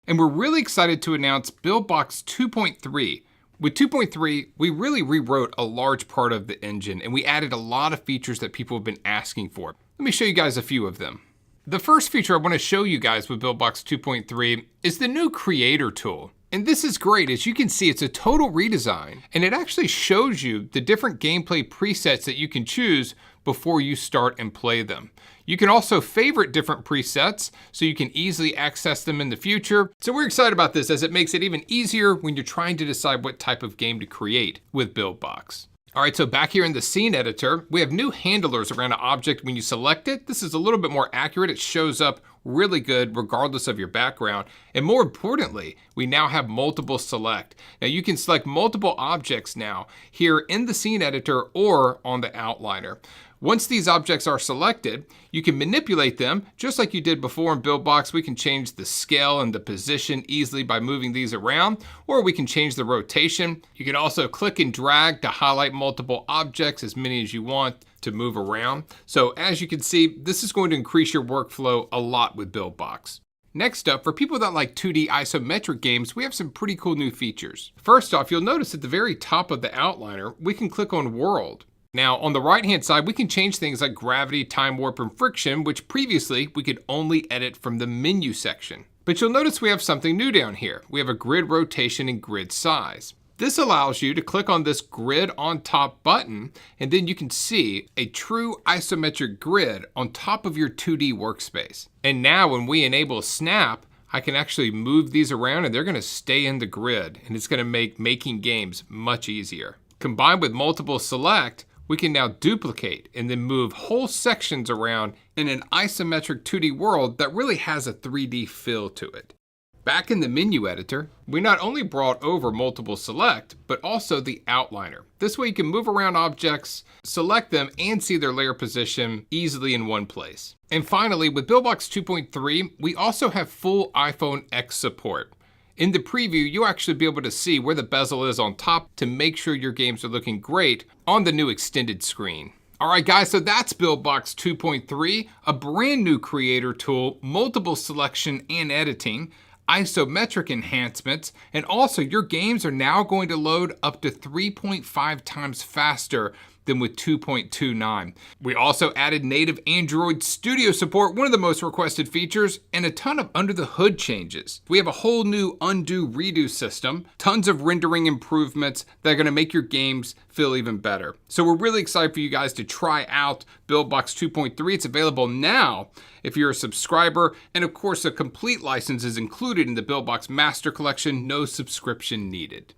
And we're really excited to announce Buildbox 2.3. With 2.3, we really rewrote a large part of the engine and we added a lot of features that people have been asking for. Let me show you guys a few of them. The first feature I want to show you guys with Buildbox 2.3 is the new creator tool. And this is great. As you can see, it's a total redesign and it actually shows you the different gameplay presets that you can choose before you start and play them. You can also favorite different presets so you can easily access them in the future. So we're excited about this as it makes it even easier when you're trying to decide what type of game to create with Buildbox. All right, so back here in the scene editor, we have new handlers around an object when you select it. This is a little bit more accurate. It shows up really good regardless of your background. And more importantly, we now have multiple select. Now you can select multiple objects now here in the scene editor or on the outliner. Once these objects are selected, you can manipulate them just like you did before in Buildbox. We can change the scale and the position easily by moving these around, or we can change the rotation. You can also click and drag to highlight multiple objects, as many as you want to move around. So as you can see, this is going to increase your workflow a lot with Buildbox. Next up, for people that like 2D isometric games, we have some pretty cool new features. First off, you'll notice at the very top of the outliner, we can click on World. Now, on the right-hand side, we can change things like gravity, time warp, and friction, which previously we could only edit from the menu section. But you'll notice we have something new down here. We have a grid rotation and grid size. This allows you to click on this grid on top button, and then you can see a true isometric grid on top of your 2D workspace. And now when we enable snap, I can actually move these around and they're gonna stay in the grid, and it's gonna make making games much easier. Combined with multiple select, we can now duplicate and then move whole sections around in an isometric 2D world that really has a 3D feel to it. Back in the menu editor, we not only brought over multiple select, but also the outliner. This way you can move around objects, select them, and see their layer position easily in one place. And finally, with Buildbox 2.3, we also have full iPhone X support. In the preview, you'll actually be able to see where the bezel is on top to make sure your games are looking great on the new extended screen. All right, guys, so that's Buildbox 2.3, a brand new creator tool, multiple selection and editing, isometric enhancements, and also your games are now going to load up to 3.5 times faster than with 2.29. We also added native Android Studio support, one of the most requested features, and a ton of under the hood changes. We have a whole new undo redo system, tons of rendering improvements that are gonna make your games feel even better. So we're really excited for you guys to try out Buildbox 2.3. It's available now if you're a subscriber, and of course a complete license is included in the Buildbox Master Collection, no subscription needed.